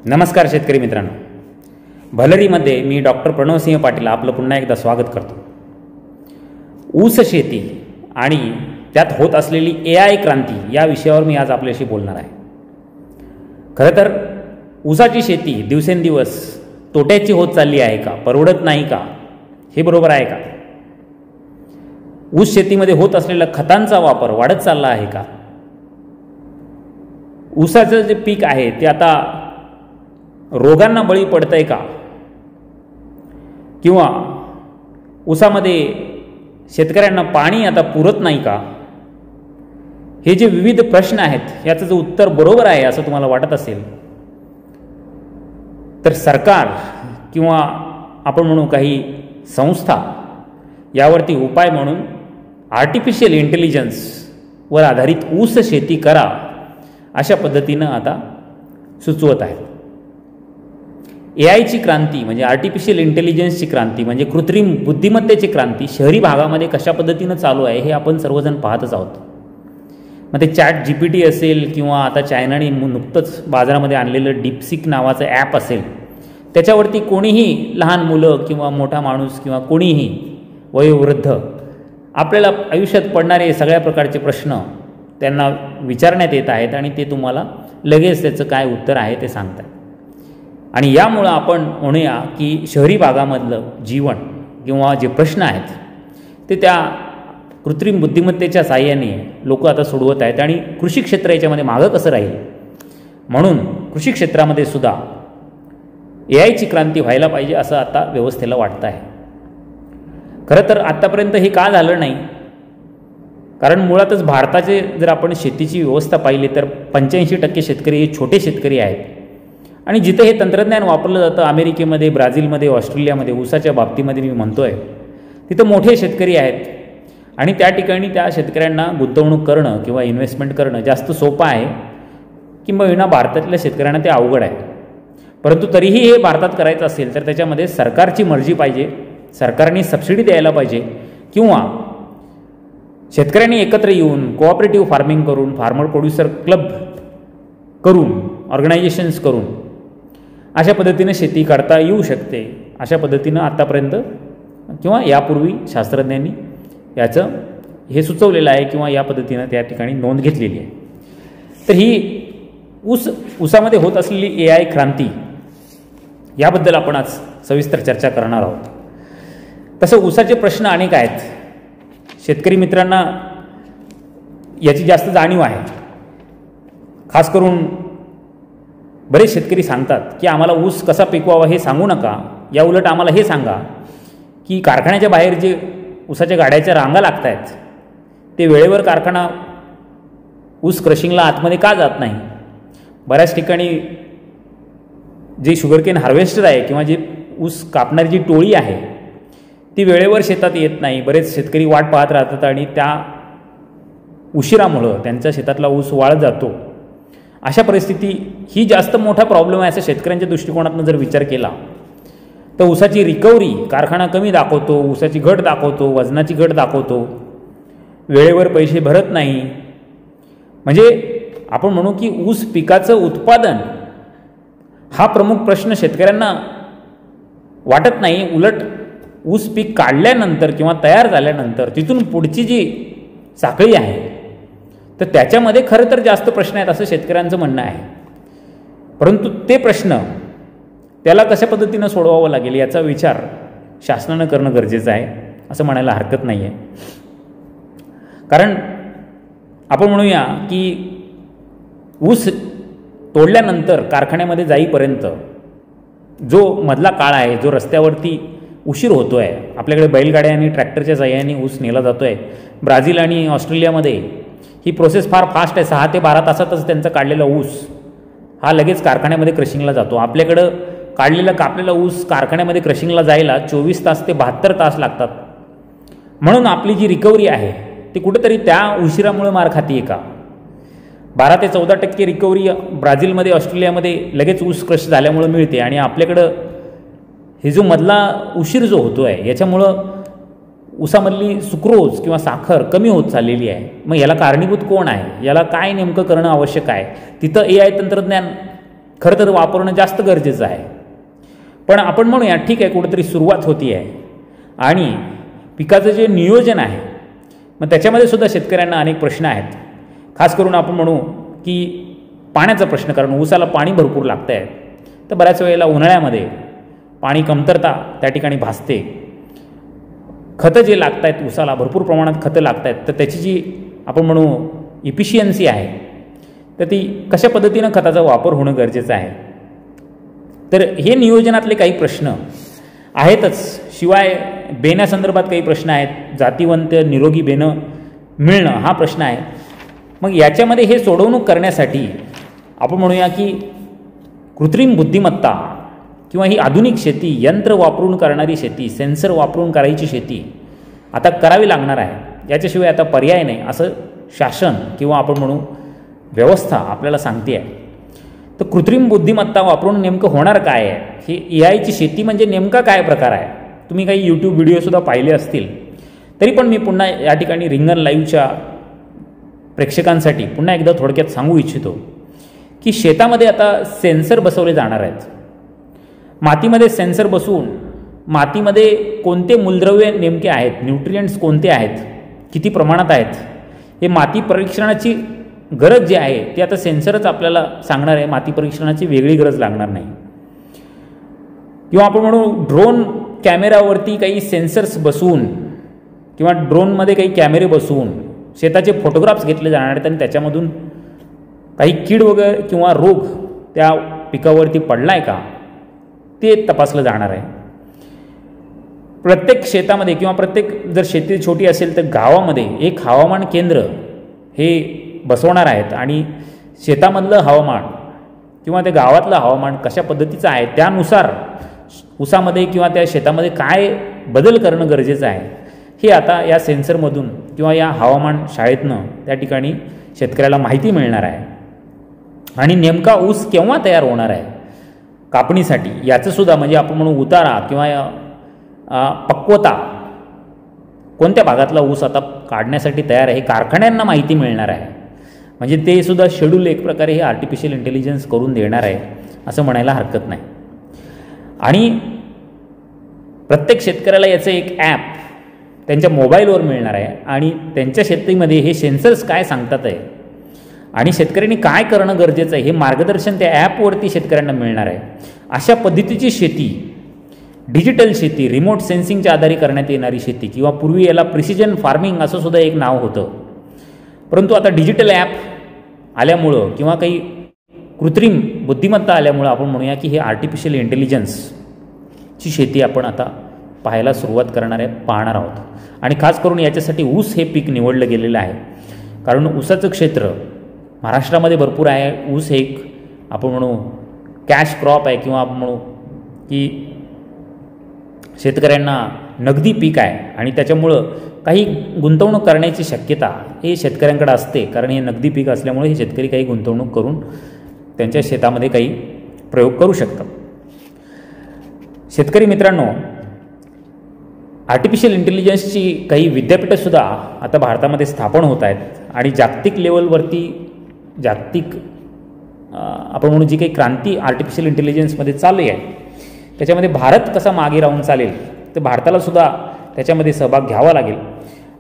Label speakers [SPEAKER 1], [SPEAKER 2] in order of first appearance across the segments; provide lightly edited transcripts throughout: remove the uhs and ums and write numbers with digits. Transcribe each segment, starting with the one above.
[SPEAKER 1] नमस्कार शेतकरी मित्रांनो, भलरीमध्ये मी डॉक्टर प्रणवसिंह पाटील आपलं पुन्हा एकदा स्वागत करतो. ऊस शेती आणि त्यात होत असलेली AI क्रांती या विषयावर मी आज आपल्याशी बोलणार आहे. खरं तर ऊसाची शेती दिवसेंदिवस तोट्याची होत चालली आहे का, परवडत नाही का, हे बरोबर आहे का? ऊस शेतीमध्ये होत असलेला खतांचा वापर वाढत चालला आहे का? ऊसाचं जे पीक आहे ते आता रोगांना बळी पडतंय का? किंवा ऊसामध्ये शेतकऱ्यांना पाणी आता पुरत नाही का? हे जे विविध प्रश्न आहेत याचं जर उत्तर बरोबर आहे असं तुम्हाला वाटत असेल तर सरकार किंवा आपण म्हणू काही संस्था यावरती उपाय म्हणून आर्टिफिशियल इंटेलिजन्सवर आधारित ऊस शेती करा अशा पद्धतीनं आता सुचवत आहेत. AIची क्रांती म्हणजे आर्टिफिशियल इंटेलिजन्सची क्रांती म्हणजे कृत्रिम बुद्धिमत्तेची क्रांती शहरी भागामध्ये कशा पद्धतीनं चालू आहे हे आपण सर्वजण पाहतच आहोत. मग ते ChatGPT असेल किंवा आता चायनाने नुकतंच बाजारामध्ये आणलेलं डीपसीक नावाचं ॲप असेल, त्याच्यावरती कोणीही लहान मुलं किंवा मोठा माणूस किंवा कोणीही वयोवृद्ध आपल्याला आयुष्यात पडणारे सगळ्या प्रकारचे प्रश्न त्यांना विचारण्यात येत आहेत आणि ते तुम्हाला लगेच त्याचं काय उत्तर आहे ते सांगतात. आणि यामुळं आपण म्हणूया की शहरी भागामधलं जीवन किंवा जे प्रश्न आहेत ते त्या कृत्रिम बुद्धिमत्तेच्या साहाय्याने लोक आता सोडवत आहेत. आणि कृषी क्षेत्र याच्यामध्ये मागं कसं राहील म्हणून कृषी क्षेत्रामध्ये सुद्धा AIची क्रांती व्हायला पाहिजे असं आता व्यवस्थेला वाटतं आहे. खरं तर आत्तापर्यंत हे का झालं नाही? कारण मुळातच भारताचे जर आपण शेतीची व्यवस्था पाहिली तर 85% शेतकरी हे छोटे शेतकरी आहेत. आणि जिथे हे तंत्रज्ञान वापरलं जातं अमेरिकेमध्ये, ब्राझीलमध्ये, ऑस्ट्रेलियामध्ये ऊसाच्या बाबतीमध्ये मी म्हणतो आहे, तिथं मोठे शेतकरी आहेत. आणि त्या ठिकाणी त्या शेतकऱ्यांना गुंतवणूक करणं किंवा इन्व्हेस्टमेंट करणं जास्त सोपं आहे किंवा भारतातल्या शेतकऱ्यांना ते अवघड आहे. परंतु तरीही हे भारतात करायचं असेल तर त्याच्यामध्ये सरकारची मर्जी पाहिजे, सरकारने सबसिडी द्यायला पाहिजे किंवा शेतकऱ्यांनी एकत्र येऊन कोऑपरेटिव्ह फार्मिंग करून, फार्मर प्रोड्युसर क्लब करून, ऑर्गनायझेशन्स करून अशा पद्धतीनं शेती करता येऊ शकते. अशा पद्धतीनं आत्तापर्यंत किंवा यापूर्वी शास्त्रज्ञांनी याचं हे सुचवलेलं आहे किंवा या पद्धतीनं त्या ठिकाणी नोंद घेतलेली आहे. तर ही ऊसामध्ये होत असलेली AI क्रांती याबद्दल आपण आज सविस्तर चर्चा करणार आहोत. तसं ऊसाचे प्रश्न अनेक आहेत. शेतकरी मित्रांना याची जास्त जाणीव आहे. खास करून बरेच शेतकरी सांगतात की आम्हाला ऊस कसा पिकवावा हे सांगू नका, या उलट आम्हाला हे सांगा की कारखान्याच्या बाहेर जे ऊसाच्या गाड्याच्या रांगा लागत आहेत ते वेळेवर कारखाना ऊस क्रशिंगला आतमध्ये का जात नाही? बऱ्याच ठिकाणी जे शुगरकेन हार्वेस्टर आहे किंवा जे ऊस कापणारी जी टोळी आहे ती वेळेवर शेतात येत नाही. बरेच शेतकरी वाट पाहत राहतात आणि त्या उशिरामुळं त्यांच्या शेतातला ऊस वाळत जातो. अशा परिस्थिती ही जास्त मोठा प्रॉब्लेम आहे असं शेतकऱ्यांच्या दृष्टिकोनातून जर विचार केला तर ऊसाची रिकव्हरी कारखाना कमी दाखवतो, ऊसाची घट दाखवतो, वजनाची घट दाखवतो, वेळेवर पैसे भरत नाही. म्हणजे आपण म्हणू की ऊस पिकाचं उत्पादन हा प्रमुख प्रश्न शेतकऱ्यांना वाटत नाही. उलट ऊस पीक काढल्यानंतर किंवा तयार झाल्यानंतर तिथून पुढची जी साखळी आहे तर त्याच्यामध्ये खरं तर जास्त प्रश्न आहेत असं शेतकऱ्यांचं म्हणणं आहे. परंतु ते प्रश्न त्याला कशा पद्धतीनं सोडवावं लागेल याचा विचार शासनानं करणं गरजेचं आहे असं म्हणायला हरकत नाही आहे. कारण आपण म्हणूया की ऊस तोडल्यानंतर कारखान्यामध्ये जाईपर्यंत जो मधला काळ आहे, जो रस्त्यावरती उशीर होतो आहे, आपल्याकडे बैलगाड्या आणि ट्रॅक्टरच्या साहाय्याने ऊस नेला जातो आहे. ब्राझील आणि ऑस्ट्रेलियामध्ये ही प्रोसेस फार फास्ट आहे. 6 ते 12 तासातच त्यांचा काढलेला ऊस हा लगेच कारखान्यामध्ये क्रशिंगला जातो. आपल्याकडं काढलेला कापलेला ऊस कारखान्यामध्ये क्रशिंगला जायला 24 तास ते 72 तास लागतात. म्हणून आपली जी रिकव्हरी आहे ती कुठेतरी त्या उशिरामुळे मार खाती आहे का? 12 ते 14% रिकव्हरी ब्राझीलमध्ये, ऑस्ट्रेलियामध्ये लगेच ऊस क्रश झाल्यामुळं मिळते आणि आपल्याकडं हे जो मधला उशीर जो होतो आहे याच्यामुळं ऊसामधली सुक्रोज किंवा साखर कमी होत चाललेली आहे. मग याला कारणीभूत कोण आहे? याला काय नेमकं करणं आवश्यक आहे? तिथं AI तंत्रज्ञान खरं तर वापरणं जास्त गरजेचं आहे. पण आपण म्हणूया ठीक आहे, कुठेतरी सुरुवात होती आहे आणि पिकाचं जे नियोजन आहे मग त्याच्यामध्ये सुद्धा शेतकऱ्यांना अनेक प्रश्न आहेत. खास करून आपण म्हणू की पाण्याचा प्रश्न, कारण ऊसाला पाणी भरपूर लागतं आहे. तर बऱ्याच वेळेला उन्हाळ्यामध्ये पाणी कमतरता त्या ठिकाणी भासते. खतं जे लागत आहेत ऊसाला, भरपूर प्रमाणात खतं लागत आहेत, तर त्याची जी आपण म्हणू इफिशियन्सी आहे तर ती कशा पद्धतीनं खताचा वापर होणं गरजेचं आहे. तर हे नियोजनातले काही प्रश्न आहेतच. शिवाय बेण्यासंदर्भात काही प्रश्न आहेत. जातीवंत निरोगी बेणं मिळणं हा प्रश्न आहे. मग याच्यामध्ये हे सोडवणूक करण्यासाठी आपण म्हणूया की कृत्रिम बुद्धिमत्ता किंवा ही आधुनिक शेती, यंत्र वापरून करणारी शेती, सेन्सर वापरून करायची शेती आता करावी लागणार आहे. याच्याशिवाय आता पर्याय नाही असं शासन किंवा आपण म्हणू व्यवस्था आपल्याला सांगते आहे. तर कृत्रिम बुद्धिमत्ता वापरून नेमकं होणार काय आहे, ही AI ची शेती म्हणजे नेमका काय प्रकार आहे. तुम्ही काही यूट्यूब व्हिडिओसुद्धा पाहिले असतील. तरी पण मी पुन्हा या ठिकाणी रिंगण लाईव्हच्या प्रेक्षकांसाठी पुन्हा एकदा थोडक्यात सांगू इच्छितो की शेतामध्ये आता सेन्सर बसवले जाणार आहेत. मातीमध्ये सेन्सर बसवून मातीमध्ये कोणते मूलद्रव्य नेमके आहेत, न्यूट्रिएंट्स कोणते आहेत, किती प्रमाणात आहेत, हे माती परीक्षणाची गरज जी आहे ती आता सेन्सरच आपल्याला सांगणार आहे. माती परीक्षणाची वेगळी गरज लागणार नाही. किंवा आपण म्हणू ड्रोन कॅमेरावरती काही सेन्सर्स बसवून किंवा ड्रोनमध्ये काही कॅमेरे बसवून शेताचे फोटोग्राफ्स घेतले जाणार आहेत आणि त्याच्यामधून काही कीड वगैरे किंवा रोग त्या पिकावरती पडला आहे का ते तपासलं जाणार आहे. प्रत्येक शेतामध्ये किंवा प्रत्येक जर शेती छोटी असेल तर गावामध्ये एक हवामान केंद्र हे बसवणार आहेत आणि शेतामधलं हवामान किंवा त्या गावातलं हवामान कशा पद्धतीचं आहे त्यानुसार ऊसामध्ये किंवा त्या शेतामध्ये काय बदल करणं गरजेचं आहे हे आता या सेन्सरमधून किंवा या हवामान शाळेतनं त्या ठिकाणी शेतकऱ्याला माहिती मिळणार आहे. आणि नेमका ऊस केव्हा तयार होणार आहे कापणीसाठी याचंसुद्धा म्हणजे आपण म्हणू उतारा किंवा पक्वता कोणत्या भागातला ऊस आता काढण्यासाठी तयार आहे हे कारखान्यांना माहिती मिळणार आहे. म्हणजे ते सुद्धा शेड्यूल एक प्रकारे हे आर्टिफिशियल इंटेलिजन्स करून देणार आहे असं म्हणायला हरकत नाही. आणि प्रत्येक शेतकऱ्याला याचं एक ॲप त्यांच्या मोबाईलवर मिळणार आहे आणि त्यांच्या शेतीमध्ये हे सेन्सर्स काय सांगतात आहे आणि शेतकऱ्यांनी काय करणं गरजेचं आहे हे मार्गदर्शन त्या ॲपवरती शेतकऱ्यांना मिळणार आहे. अशा पद्धतीची शेती, डिजिटल शेती, रिमोट सेन्सिंगच्या आधारे करण्यात येणारी शेती किंवा पूर्वी याला प्रिसिजन फार्मिंग असं सुद्धा एक नाव होतं. परंतु आता डिजिटल ॲप आल्यामुळं किंवा काही कृत्रिम बुद्धिमत्ता आल्यामुळं आपण म्हणूया की हे आर्टिफिशियल इंटेलिजन्सची शेती आपण आता पाहायला सुरुवात पाहणार आहोत. आणि खास करून याच्यासाठी ऊस हे पीक निवडलं गेलेलं आहे. कारण ऊसाचं क्षेत्र महाराष्ट्रामध्ये भरपूर आहे. ऊस हे एक आपण म्हणू कॅश क्रॉप आहे किंवा आपण म्हणू की शेतकऱ्यांना नगदी पीक आहे आणि त्याच्यामुळं काही गुंतवणूक करण्याची शक्यता हे शेतकऱ्यांकडे असते. कारण हे नगदी पीक असल्यामुळे हे शेतकरी काही गुंतवणूक करून त्यांच्या शेतामध्ये काही प्रयोग करू शकतात. शेतकरी मित्रांनो, आर्टिफिशियल इंटेलिजन्सची काही विद्यापीठंसुद्धा आता भारतामध्ये स्थापन होत आहेत आणि जागतिक लेवलवरती जागतिक आपण म्हणू जी काही क्रांती आर्टिफिशियल इंटेलिजन्समध्ये चालू आहे त्याच्यामध्ये भारत कसा मागे राहून चालेल तर भारतालासुद्धा त्याच्यामध्ये सहभाग घ्यावा लागेल.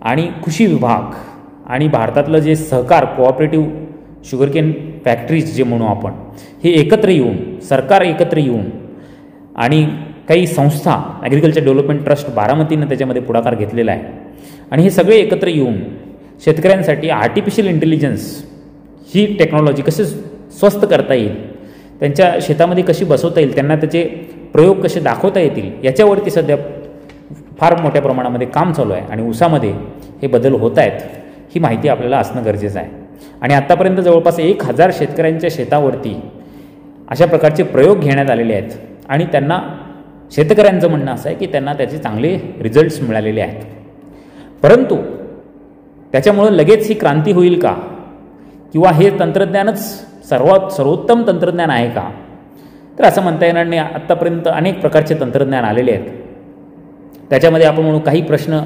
[SPEAKER 1] आणि कृषी विभाग आणि भारतातलं जे सहकार कोऑपरेटिव्ह शुगरकेन फॅक्टरीज जे म्हणू आपण हे एकत्र येऊन, सरकार एकत्र येऊन आणि काही संस्था, ॲग्रिकल्चर डेव्हलपमेंट ट्रस्ट बारामतीनं त्याच्यामध्ये पुढाकार घेतलेला आहे आणि हे सगळे एकत्र येऊन शेतकऱ्यांसाठी आर्टिफिशियल इंटेलिजन्स ही टेक्नॉलॉजी कशी स्वस्त करता येईल, त्यांच्या शेतामध्ये कशी बसवता येईल, त्यांना त्याचे प्रयोग कसे दाखवता येतील याच्यावरती सध्या फार मोठ्या प्रमाणामध्ये काम चालू आहे. आणि ऊसामध्ये हे बदल होत आहेत ही माहिती आपल्याला असणं गरजेचं आहे. आणि आत्तापर्यंत जवळपास 1000 शेतकऱ्यांच्या शेतावरती अशा प्रकारचे प्रयोग घेण्यात आलेले आहेत आणि त्यांना शेतकऱ्यांचं म्हणणं असं आहे की त्यांना त्याचे चांगले रिझल्ट्स मिळालेले आहेत. परंतु त्याच्यामुळं लगेच ही क्रांती होईल का किंवा हे तंत्रज्ञानच सर्वोत्तम तंत्रज्ञान आहे का तर असं म्हणता येणार नाही. आत्तापर्यंत अनेक प्रकारचे तंत्रज्ञान आलेले आहेत. त्याच्यामध्ये आपण म्हणू काही प्रश्न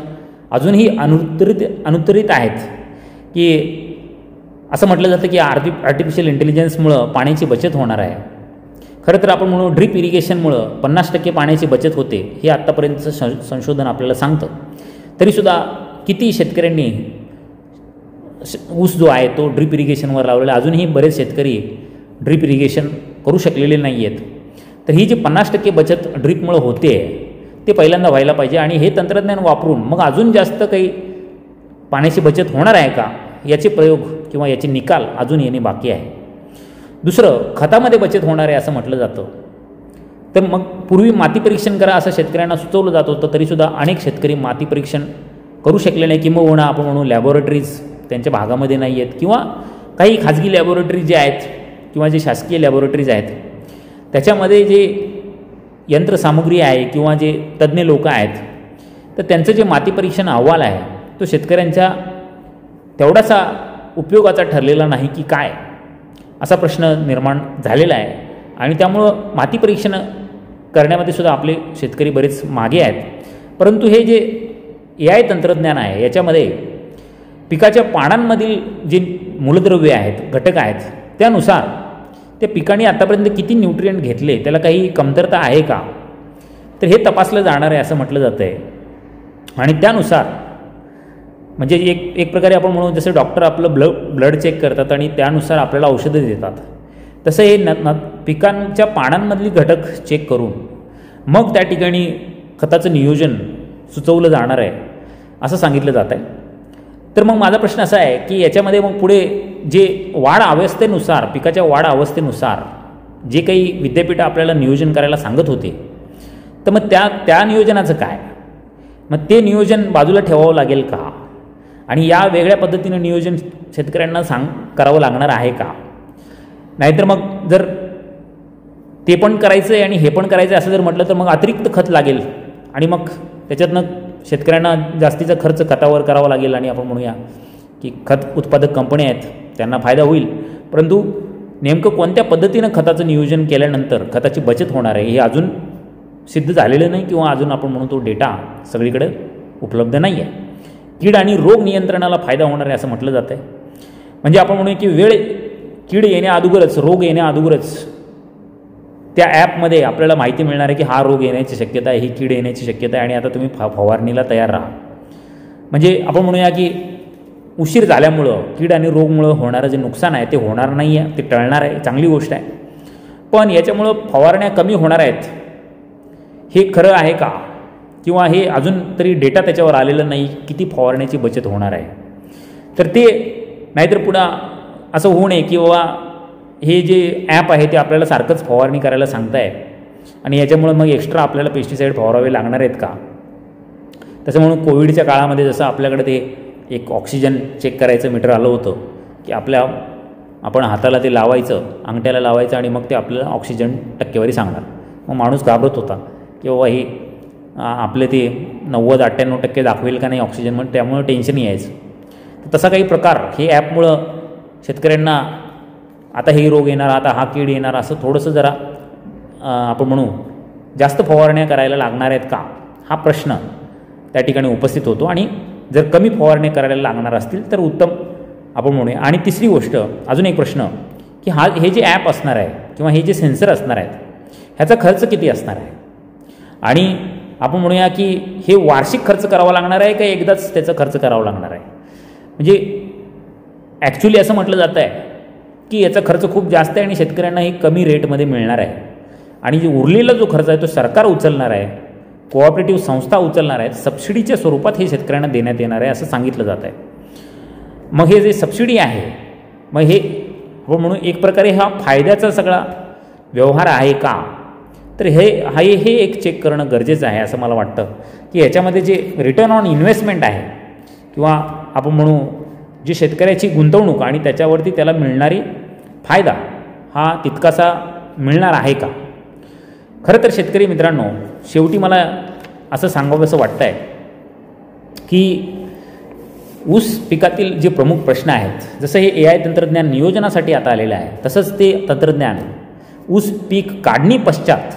[SPEAKER 1] अजूनही अनुत्तरित आहेत की असं म्हटलं जातं की आर्टिफिशियल इंटेलिजन्समुळं पाण्याची बचत होणार आहे. खरं तर आपण म्हणू ड्रीप इरिगेशनमुळं 50% पाण्याची बचत होते हे आत्तापर्यंतचं संशोधन आपल्याला सांगतं. तरीसुद्धा किती शेतकऱ्यांनी ऊस जो आहे तो ड्रीप इरिगेशनवर लावलेला, अजूनही बरेच शेतकरी ड्रीप इरिगेशन करू शकलेले नाही आहेत. तर ही जी 50% बचत ड्रीपमुळं होते ते पहिल्यांदा व्हायला पाहिजे आणि हे तंत्रज्ञान वापरून मग अजून जास्त काही पाण्याची बचत होणार आहे का याचे प्रयोग किंवा याचे निकाल अजून येणे बाकी आहे. दुसरं, खतामध्ये बचत होणार आहे असं म्हटलं जातं. तर मग पूर्वी माती परीक्षण करा असं शेतकऱ्यांना सुचवलं जात होतं, तरीसुद्धा अनेक शेतकरी माती परीक्षण करू शकले नाही, किंबहुना आपण म्हणू लॅबोरेटरीज त्यांच्या भागामध्ये नाही आहेत, किंवा काही खाजगी लॅबोरेटरीज जे आहेत किंवा जे शासकीय लॅबोरेटरीज आहेत त्याच्यामध्ये जे यंत्रसामुग्री आहे किंवा जे तज्ज्ञ लोक आहेत तर त्यांचं जे माती परीक्षण अहवाल आहे तो शेतकऱ्यांच्या तेवढासा उपयोगाचा ठरलेला नाही की काय, असा प्रश्न निर्माण झालेला आहे. आणि त्यामुळं माती परीक्षण करण्यामध्ये सुद्धा आपले शेतकरी बरेच मागे आहेत. परंतु हे जे AI तंत्रज्ञान आहे याच्यामध्ये पिकाच्या पानांमधील जे मूलद्रव्य आहेत, घटक आहेत, त्यानुसार त्या पिकाने आतापर्यंत किती न्यूट्रिएंट घेतले, त्याला काही कमतरता आहे का, तर हे तपासलं जाणार आहे असं म्हटलं जातं आहे. आणि त्यानुसार म्हणजे एक प्रकारे आपण म्हणू जसं डॉक्टर आपलं ब्लड चेक करतात आणि त्यानुसार आपल्याला औषधं देतात, तसं हे पिकांच्या पानांमधली घटक चेक करून मग त्या ठिकाणी खताचं नियोजन सुचवलं जाणार आहे असं सांगितलं जात आहे. तर मग माझा प्रश्न असा आहे की याच्यामध्ये मग पुढे जे वाढ अवस्थेनुसार, पिकाच्या वाढ अवस्थेनुसार जे काही विद्यापीठं आपल्याला नियोजन करायला सांगत होते, तर मग त्या नियोजनाचं काय, मग ते नियोजन बाजूला ठेवावं लागेल का, आणि या वेगळ्या पद्धतीनं नियोजन शेतकऱ्यांना करावं लागणार आहे का, नाहीतर मग जर ते पण करायचं आहे आणि हे पण करायचं आहे असं जर म्हटलं तर मग अतिरिक्त खत लागेल आणि मग त्याच्यातनं शेतकऱ्यांना जास्तीचा खर्च खतावर करावा लागेल आणि आपण म्हणूया की खत उत्पादक कंपन्या आहेत त्यांना फायदा होईल, परंतु नेमकं कोणत्या पद्धतीनं खताचं नियोजन केल्यानंतर खताची बचत होणार आहे हे अजून सिद्ध झालेलं नाही किंवा अजून आपण म्हणू तो डेटा सगळीकडे उपलब्ध नाही आहे. कीड आणि रोग नियंत्रणाला फायदा होणार आहे असं म्हटलं जातं आहे. म्हणजे आपण म्हणूया की कीड येण्याअगोदरच, रोग येण्याअगोदरच त्या ॲपमध्ये आपल्याला माहिती मिळणार आहे की हा रोग येण्याची शक्यता आहे, ही कीड येण्याची शक्यता आहे आणि आता तुम्ही फवारणीला तयार राहा. म्हणजे आपण म्हणूया की उशीर झाल्यामुळं कीड आणि रोगमुळं होणारं जे नुकसान आहे ते होणार नाही आहे, ते टळणार आहे, चांगली गोष्ट आहे. पण याच्यामुळं फवारण्या कमी होणार आहेत हे खरं आहे का, किंवा हे अजून तरी डेटा त्याच्यावर आलेला नाही किती फवारण्याची बचत होणार आहे. तर ते नाहीतर पुढं असं होऊ नये की बाबा हे जे ॲप आहे ते आपल्याला सारखंच फवारणी करायला सांगताय आणि याच्यामुळं मग एक्स्ट्रा आपल्याला पेस्टिसाईड फवारावे लागणार आहेत का. तसं म्हणून कोविडच्या काळामध्ये जसं आपल्याकडे ते एक ऑक्सिजन चेक करायचं मीटर आलं होतं की आपण हाताला ते लावायचं, अंगठ्याला लावायचं आणि मग ते आपल्याला ऑक्सिजन टक्केवारी सांगणार. मग माणूस घाबरत होता की बाबा हे आपले ते 90-98% दाखवेल का नाही ऑक्सिजन, म्हणून त्यामुळं टेन्शन यायचं. तसा काही प्रकार हे ॲपमुळं शेतकऱ्यांना आता हे रोग येणार, आता हा कीड येणार असं थोडंसं जरा आपण म्हणू जास्त फवारण्या करायला लागणार आहेत का हा प्रश्न त्या ठिकाणी उपस्थित होतो. आणि जर कमी फवारण्या करायला लागणार असतील तर उत्तम आपण म्हणूया. आणि तिसरी गोष्ट, अजून एक प्रश्न की हे जे ॲप असणार आहे किंवा हे जे सेन्सर असणार आहेत ह्याचा खर्च किती असणार आहे, आणि आपण म्हणूया की हे वार्षिक खर्च करावा लागणार आहे का एकदाच त्याचा खर्च करावा लागणार आहे. म्हणजे ॲक्च्युली असं म्हटलं जातं आहे की याचा खर्च खूप जास्त आहे आणि शेतकऱ्यांना हे कमी रेटमध्ये मिळणार आहे आणि जे उरलेला जो खर्च आहे तो सरकार उचलणार आहे, कोऑपरेटिव्ह संस्था उचलणार आहेत, सबसिडीच्या स्वरूपात हे शेतकऱ्यांना देण्यात येणार आहे असं सांगितलं जात आहे. मग हे जे सबसिडी आहे मग हे म्हणून एक प्रकारे हा फायद्याचा सगळा व्यवहार आहे का, तर हे एक चेक करणं गरजेचं आहे असं मला वाटतं की याच्यामध्ये जे रिटर्न ऑन इन्व्हेस्टमेंट आहे किंवा आपण म्हणू जी शेतकऱ्याची गुंतवणूक आणि त्याच्यावरती त्याला मिळणारी फायदा हा तितकासा मिळणार आहे का. खरं तर शेतकरी मित्रांनो, शेवटी मला असं सांगावंसं वाटतं आहे की ऊस पिकातील जे प्रमुख प्रश्न आहेत, जसं हे AI तंत्रज्ञान नियोजनासाठी आता आलेलं आहे, तसंच ते तंत्रज्ञान ऊस पीक काढणी पश्चात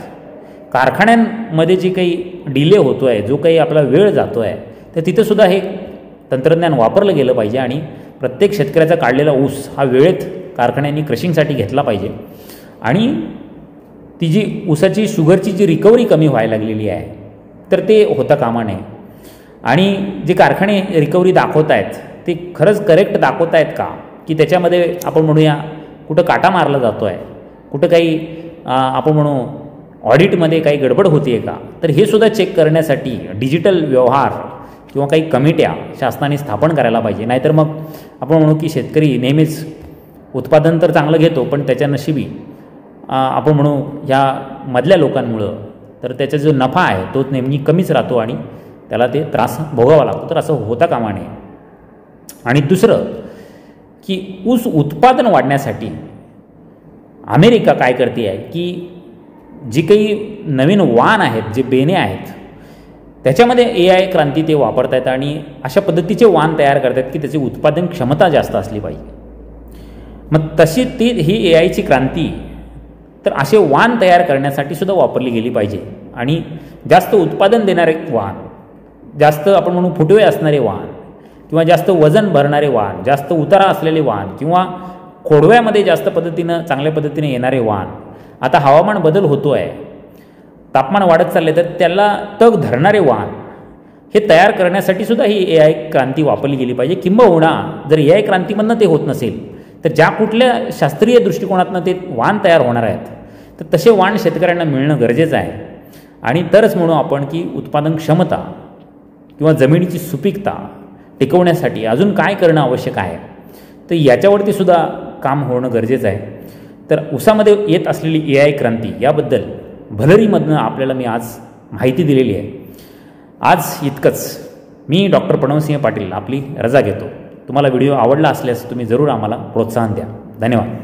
[SPEAKER 1] कारखान्यांमध्ये जे काही डिले होतो आहे, जो काही आपला वेळ जातो आहे, तर तिथंसुद्धा हे तंत्रज्ञान वापरलं गेलं पाहिजे आणि प्रत्येक शेतकऱ्याचा काढलेला ऊस हा वेळेत कारखान्यांनी क्रशिंगसाठी घेतला पाहिजे. आणि ती जी ऊसाची शुगरची जी रिकव्हरी कमी व्हायला लागलेली आहे तर ते होता कामा नये. आणि जे कारखाने रिकव्हरी दाखवत आहेत ते खरंच करेक्ट दाखवत आहेत का, की त्याच्यामध्ये आपण म्हणूया कुठं काटा मारला जातो आहे, कुठं काही आपण म्हणू ऑडिटमध्ये काही गडबड होती आहे का, तर हे सुद्धा चेक करण्यासाठी डिजिटल व्यवहार किंवा काही कमिट्या शासनाने स्थापन करायला पाहिजे. नाहीतर मग आपण म्हणू की शेतकरी नेहमीच उत्पादन तर चांगलं घेतो पण त्याच्या नशिबी आपण म्हणू ह्या मधल्या लोकांमुळं तर त्याचा जो नफा आहे तो नेहमी कमीच राहतो आणि त्याला ते त्रास भोगावा लागतो. तर असं होता कामा नये. आणि दुसरं की ऊस उत्पादन वाढण्यासाठी अमेरिका काय करते आहे की जी काही नवीन वाण आहेत, जे बेने आहेत, त्याच्यामध्ये AI क्रांती ते वापरत आहेत आणि अशा पद्धतीचे वाण तयार करत आहेत की त्याची उत्पादन क्षमता जास्त असली पाहिजे. मग तशी ही AIची क्रांती तर असे वाण तयार करण्यासाठी सुद्धा वापरली गेली पाहिजे. आणि जास्त उत्पादन देणारे वाण, जास्त आपण म्हणू फुटवे असणारे वाण किंवा जास्त वजन भरणारे वाण, जास्त उतारा असलेले वाण किंवा खोडव्यामध्ये जास्त पद्धतीनं चांगल्या पद्धतीने येणारे वाण. आता हवामान बदल होतो आहे, तापमान वाढत चालले, तर त्याला तग धरणारे वाण हे तयार करण्यासाठी सुद्धा ही AI क्रांती वापरली गेली पाहिजे. किंबहुना जर AI क्रांतीमधनं ते होत नसेल तर ज्या कुठल्या शास्त्रीय दृष्टिकोनातनं ते वाण तयार होणार आहेत तर तसे वाण शेतकऱ्यांना मिळणं गरजेचं आहे. आणि तरच म्हणू आपण की उत्पादन क्षमता किंवा जमिनीची सुपीकता टिकवण्यासाठी अजून काय करणं आवश्यक आहे तर याच्यावरती सुद्धा काम होणं गरजेचं आहे. तर ऊसामध्ये येत असलेली AI क्रांती याबद्दल भलरीमधनं आपल्याला मी आज माहिती दिलेली आहे. आज इतकंच. मी डॉक्टर प्रणवसिंह पाटील आपली रजा घेतो. तुम्हाला व्हिडिओ आवडला असल्यास तुम्ही जरूर आम्हाला प्रोत्साहन द्या. धन्यवाद.